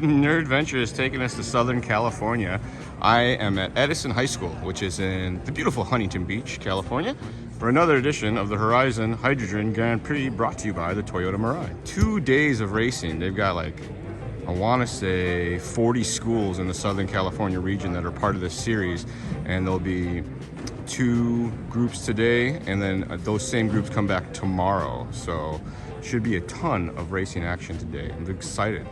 Nerd Venture is taking us to Southern California. I am at Edison High School, which is in the beautiful Huntington Beach, California, for another edition of the Horizon Hydrogen Grand Prix brought to you by the Toyota Mirai. 2 days of racing. They've got like, I want to say 40 schools in the Southern California region that are part of this series, and there'll be 2 groups today, and then those same groups come back tomorrow. So should be a ton of racing action today. I'm excited.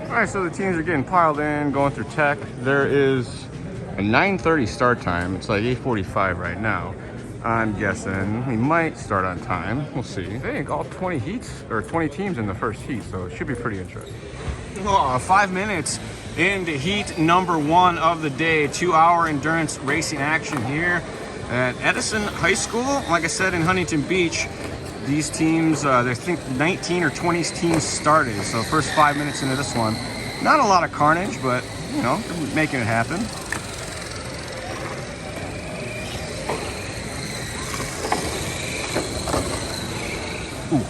All right, so the teams are getting piled in, going through tech. There is a 9:30 start time. It's like 8:45 right now. I'm guessing we might start on time. We'll see. I think all 20 heats or 20 teams in the first heat, so it should be pretty interesting. 5 minutes into heat number 1 of the day. 2-hour endurance racing action here at Edison High School. Like I said, in Huntington Beach. These teams, I think 19 or 20 teams started, so first 5 minutes into this one. Not a lot of carnage, but, you know, making it happen. Ooh.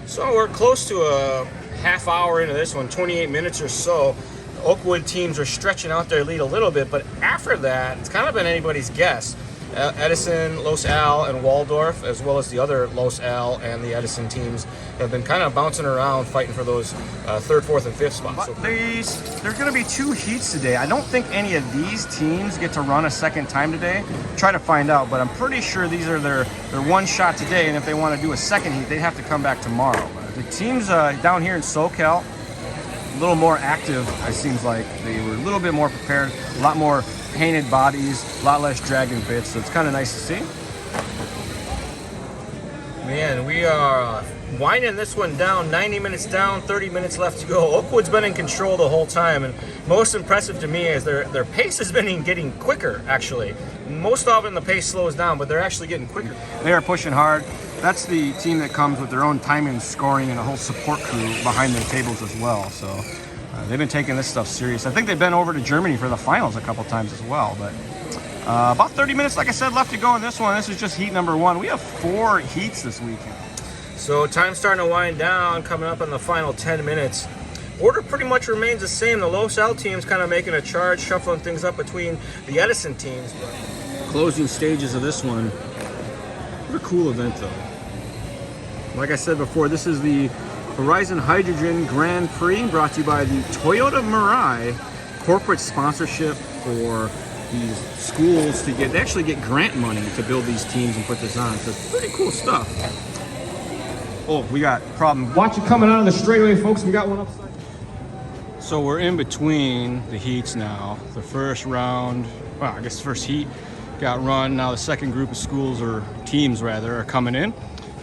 So we're close to a half hour into this one, 28 minutes or so. Oakwood teams are stretching out their lead a little bit, but after that, it's kind of been anybody's guess. Edison, Los Al, and Waldorf, as well as the other Los Al and the Edison teams, have been kind of bouncing around, fighting for those 3rd, 4th, and 5th spots. So there's going to be 2 heats today. I don't think any of these teams get to run a second time today. Try to find out, but I'm pretty sure these are their one shot today, and if they want to do a second heat, they'd have to come back tomorrow. But the teams down here in SoCal, a little more active, it seems like. They were a little bit more prepared, a lot more painted bodies, a lot less dragging bits, so it's kind of nice to see. Man, we are winding this one down. 90 minutes down, 30 minutes left to go. Oakwood's been in control the whole time, and most impressive to me is their pace has been getting quicker, actually. Most often the pace slows down, but they're actually getting quicker. They are pushing hard. That's the team that comes with their own timing, scoring, and a whole support crew behind their tables as well. So they've been taking this stuff serious. I think they've been over to Germany for the finals a couple times as well. But about 30 minutes, like I said, left to go in this one. This is just heat number 1. We have 4 heats this weekend. So time's starting to wind down, coming up on the final 10 minutes. Order pretty much remains the same. The Los Al team's kind of making a charge, shuffling things up between the Edison teams. But closing stages of this one. What a cool event, though. Like I said before, this is the Horizon Hydrogen Grand Prix, brought to you by the Toyota Mirai. Corporate sponsorship for these schools to get, they actually get grant money to build these teams and put this on. So it's pretty cool stuff. Oh, we got a problem. Watch it coming out of the straightaway, folks. We got one upside. So we're in between the heats now. The first round, well, I guess the first heat got run. Now the second group of schools, or teams rather, are coming in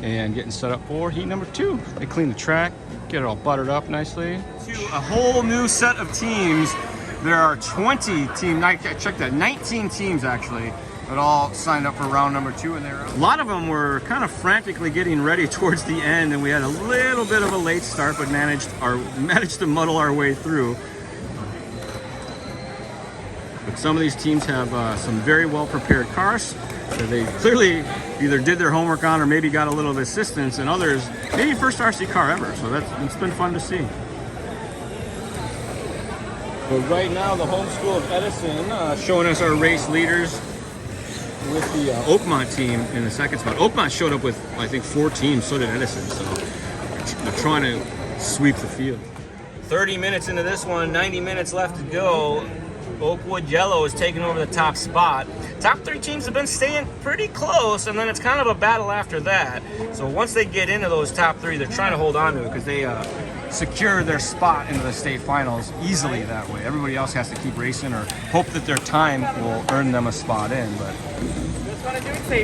and getting set up for heat number 2. They clean the track, get it all buttered up nicely. To a whole new set of teams. There are 20 teams, check that, 19 teams actually, that all signed up for round number 2, and a lot of them were kind of frantically getting ready towards the end, and we had a little bit of a late start, but managed to muddle our way through. But some of these teams have some very well prepared cars that they clearly either did their homework on or maybe got a little assistance, and others maybe first RC car ever. So it's been fun to see. But right now, the home school of Edison showing us our race leaders with the Oakmont team in the second spot. Oakmont showed up with, I think, 4 teams, so did Edison. So they're trying to sweep the field. 30 minutes into this one, 90 minutes left to go. Oakwood Yellow is taking over the top spot. Top 3 teams have been staying pretty close, and then it's kind of a battle after that. So once they get into those top 3, they're trying to hold on to it because they secure their spot into the state finals easily that way. Everybody else has to keep racing or hope that their time will earn them a spot in, but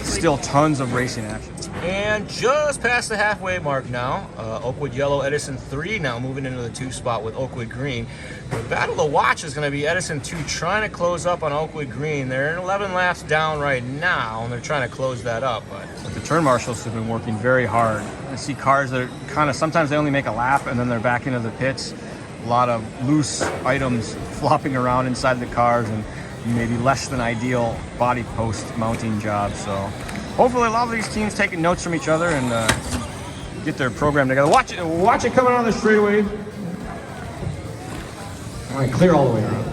still tons of racing action. And just past the halfway mark now, Oakwood Yellow, Edison 3 now moving into the 2 spot with Oakwood Green. The battle to watch is going to be Edison 2 trying to close up on Oakwood Green. They're 11 laps down right now, and they're trying to close that up. But the turn marshals have been working very hard. I see cars that are kind of, sometimes they only make a lap and then they're back into the pits. A lot of loose items flopping around inside the cars and maybe less than ideal body post mounting jobs. So hopefully a lot of these teams taking notes from each other and get their program together. Watch it coming on the straightaway. All right, clear all the way around.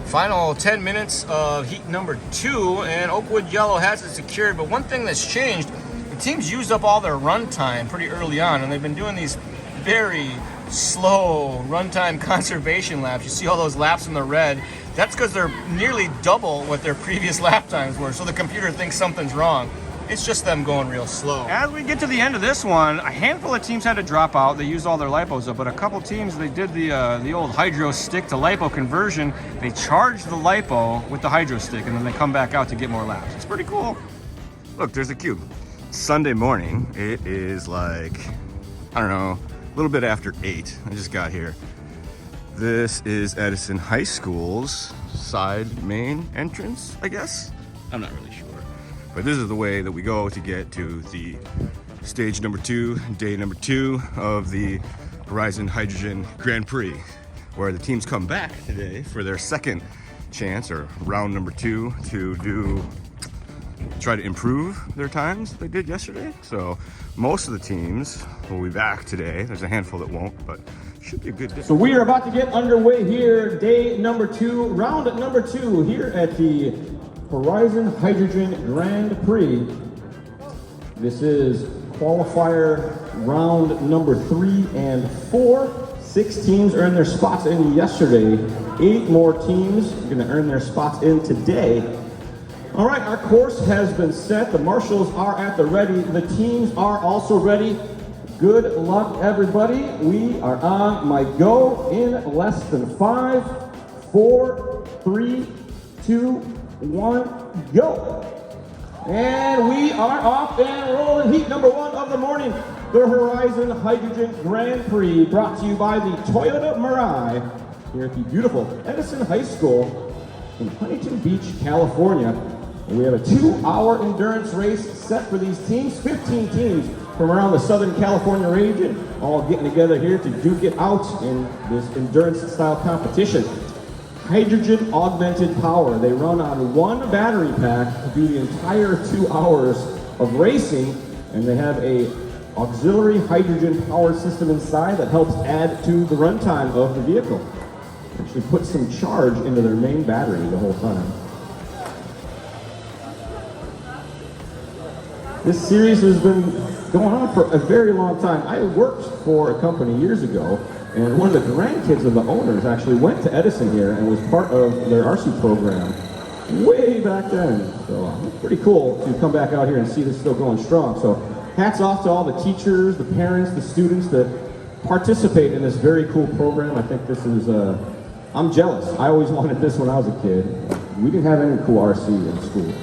Final 10 minutes of heat number 2, and Oakwood Yellow has it secured. But one thing that's changed, the teams used up all their run time pretty early on, and they've been doing these very slow runtime conservation laps. You see all those laps in the red. That's because they're nearly double what their previous lap times were, so the computer thinks something's wrong. It's just them going real slow. As we get to the end of this one, a handful of teams had to drop out. They used all their lipos up, but a couple teams, they did the old hydro stick to lipo conversion. They charged the lipo with the hydro stick, and then they come back out to get more laps. It's pretty cool. Look, there's the cube. Sunday morning. It is like, I don't know, a little bit after 8. I just got here. This is Edison High School's side main entrance, I guess. I'm not really sure. But this is the way that we go to get to the stage number 2, day number 2 of the Horizon Hydrogen Grand Prix, where the teams come back today for their second chance, or round number 2, to try to improve their times that they did yesterday. So most of the teams will be back today. There's a handful that won't, but should be a good day. So we are about to get underway here, day number 2, round number 2 here at the Horizon Hydrogen Grand Prix. This is qualifier round number 3 and 4. 6 teams earned their spots in yesterday. 8 more teams are going to earn their spots in today. All right, our course has been set. The marshals are at the ready. The teams are also ready. Good luck, everybody. We are on my go in less than 5, 4, 3, 2, 1, go. And we are off and rolling. Heat number 1 of the morning, the Horizon Hydrogen Grand Prix, brought to you by the Toyota Mirai here at the beautiful Edison High School in Huntington Beach, California. And we have a 2-hour endurance race set for these teams. 15 teams from around the Southern California region, all getting together here to duke it out in this endurance style competition. Hydrogen augmented power. They run on 1 battery pack to do the entire 2 hours of racing, and they have a auxiliary hydrogen power system inside that helps add to the runtime of the vehicle. Actually put some charge into their main battery the whole time. This series has been going on for a very long time. I worked for a company years ago, and one of the grandkids of the owners actually went to Edison here and was part of their RC program way back then. So it's pretty cool to come back out here and see this still going strong. So hats off to all the teachers, the parents, the students that participate in this very cool program. I think this is, I'm jealous. I always wanted this when I was a kid. We didn't have any cool RC in school.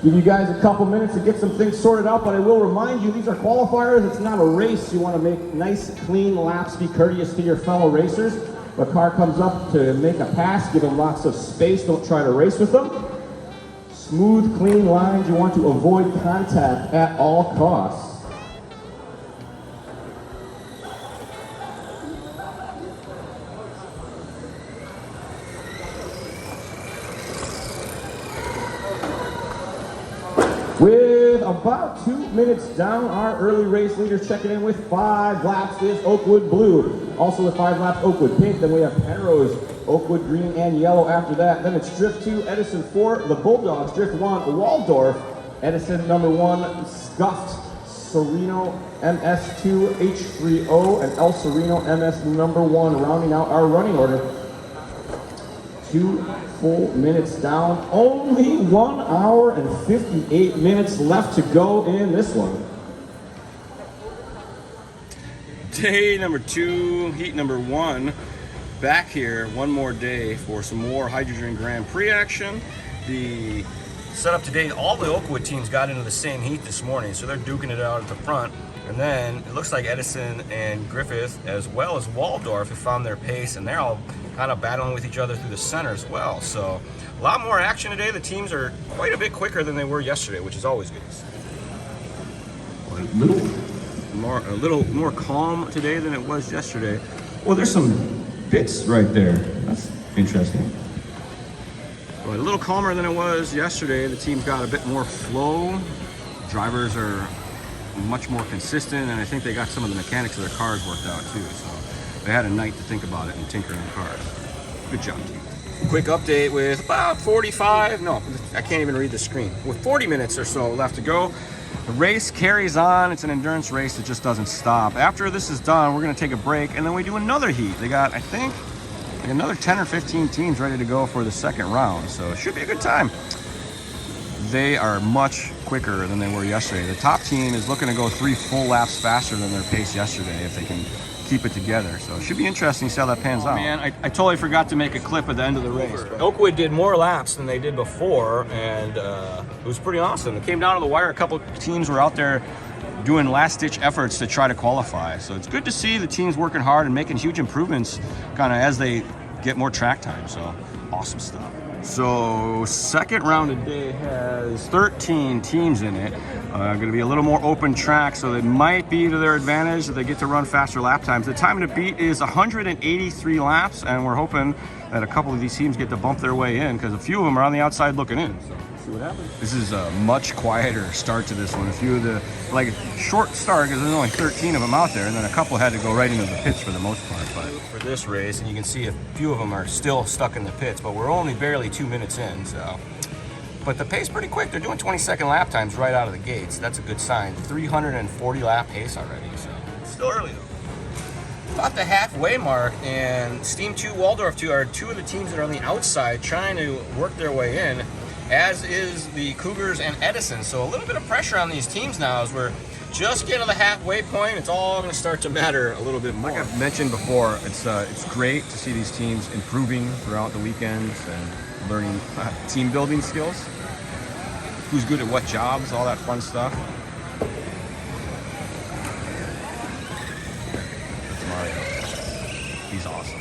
Give you guys a couple minutes to get some things sorted out, but I will remind you, these are qualifiers. It's not a race. You want to make nice, clean laps, be courteous to your fellow racers. If a car comes up to make a pass, give them lots of space. Don't try to race with them. Smooth, clean lines. You want to avoid contact at all costs. With about 2 minutes down, our early race leaders checking in with 5 laps is Oakwood Blue. Also with 5 laps, Oakwood Pink. Then we have Penrose, Oakwood Green and Yellow after that. Then it's Drift 2, Edison 4, the Bulldogs, Drift 1, Waldorf, Edison number 1, Scuffed, Sereno, MS2, H3O, and El Sereno, MS number 1, rounding out our running order. 2 full minutes down, only 1 hour and 58 minutes left to go in this one. Day number 2, heat number 1, back here one more day for some more Hydrogen Grand Prix action. The setup today, all the Oakwood teams got into the same heat this morning, so they're duking it out at the front. And then it looks like Edison and Griffith, as well as Waldorf, have found their pace, and they're all kind of battling with each other through the center as well. So a lot more action today. The teams are quite a bit quicker than they were yesterday, which is always good. A little more calm today than it was yesterday. Well, there's some bits right there. That's interesting. But a little calmer than it was yesterday. The team's got a bit more flow. Drivers are much more consistent, and I think they got some of the mechanics of their cars worked out too. So they had a night to think about it and tinker in the cars. Good job, team. Quick update with about 45, no, I can't even read the screen. With 40 minutes or so left to go, the race carries on. It's an endurance race that just doesn't stop. After this is done, we're gonna take a break and then we do another heat. They got, I think, like another 10 or 15 teams ready to go for the second round, so it should be a good time. They are much quicker than they were yesterday. The top team is looking to go 3 full laps faster than their pace yesterday if they can keep it together. So it should be interesting to see how that pans out. Man, I totally forgot to make a clip at the end of the race. Oakwood did more laps than they did before, and it was pretty awesome. It came down to the wire. A couple teams were out there doing last-ditch efforts to try to qualify. So it's good to see the teams working hard and making huge improvements kind of as they get more track time. So awesome stuff. So second round today has 13 teams in it. Going to be a little more open track, so it might be to their advantage that they get to run faster lap times. The time to beat is 183 laps, and we're hoping that a couple of these teams get to bump their way in because a few of them are on the outside looking in. So see what happens. This is a much quieter start to this one. A few of the, like, short start because there's only 13 of them out there, and then a couple had to go right into the pits for the most part. But for this race, and you can see a few of them are still stuck in the pits, but we're only barely 2 minutes in, so. But the pace pretty quick. They're doing 20-second lap times right out of the gates. That's a good sign. 340 lap pace already, so still early though. About the halfway mark, and Steam 2, Waldorf 2 are two of the teams that are on the outside trying to work their way in, as is the Cougars and Edison. So a little bit of pressure on these teams now as we're just getting to the halfway point. It's all going to start to matter a little bit more. Like I've mentioned before, it's great to see these teams improving throughout the weekends and learning team building skills. Who's good at what jobs, all that fun stuff. That's Mario. He's awesome.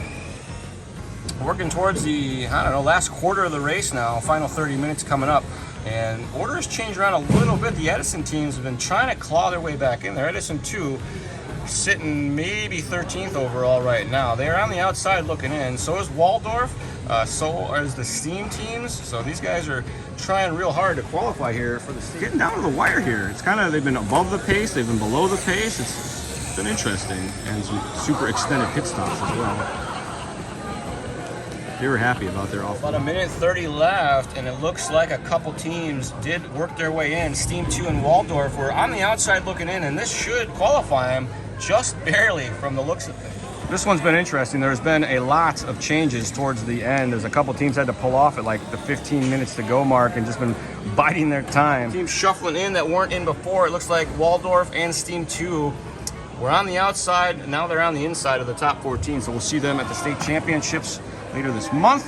Working towards the, I don't know, last quarter of the race now, final 30 minutes coming up. And orders changed around a little bit. The Edison teams have been trying to claw their way back in there. Edison 2 sitting maybe 13th overall right now. They're on the outside looking in. So is Waldorf. So is the Steam teams. So these guys are trying real hard to qualify here for the Steam. Getting down to the wire here. It's kind of, they've been above the pace, they've been below the pace. It's been interesting, and some super extended pit stops as well. They were happy about their off. About 1:30 left, and it looks like a couple teams did work their way in. Steam 2 and Waldorf were on the outside looking in, and this should qualify them just barely from the looks of things. This one's been interesting. There's been a lot of changes towards the end. There's a couple teams had to pull off at like the 15 minutes to go mark and just been biding their time. Teams shuffling in that weren't in before. It looks like Waldorf and Steam 2 were on the outside, and now they're on the inside of the top 14. So we'll see them at the state championships later this month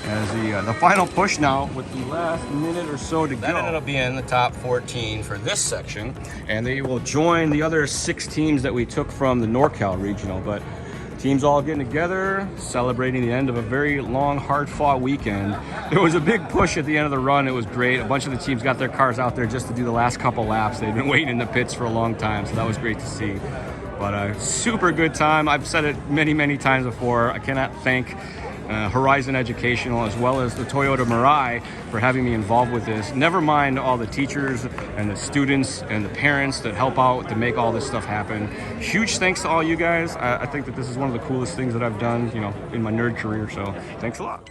as the final push now with the last minute or so to go. That ended up being the top 14 for this section, and they will join the other 6 teams that we took from the NorCal regional. But teams all getting together, celebrating the end of a very long, hard-fought weekend. There was a big push at the end of the run. It was great. A bunch of the teams got their cars out there just to do the last couple laps. They've been waiting in the pits for a long time, so that was great to see. But a super good time. I've said it many, many times before. I cannot thank Horizon Educational as well as the Toyota Mirai for having me involved with this. Never mind all the teachers and the students and the parents that help out to make all this stuff happen. Huge thanks to all you guys. I think that this is one of the coolest things that I've done, you know, in my nerd career. So thanks a lot.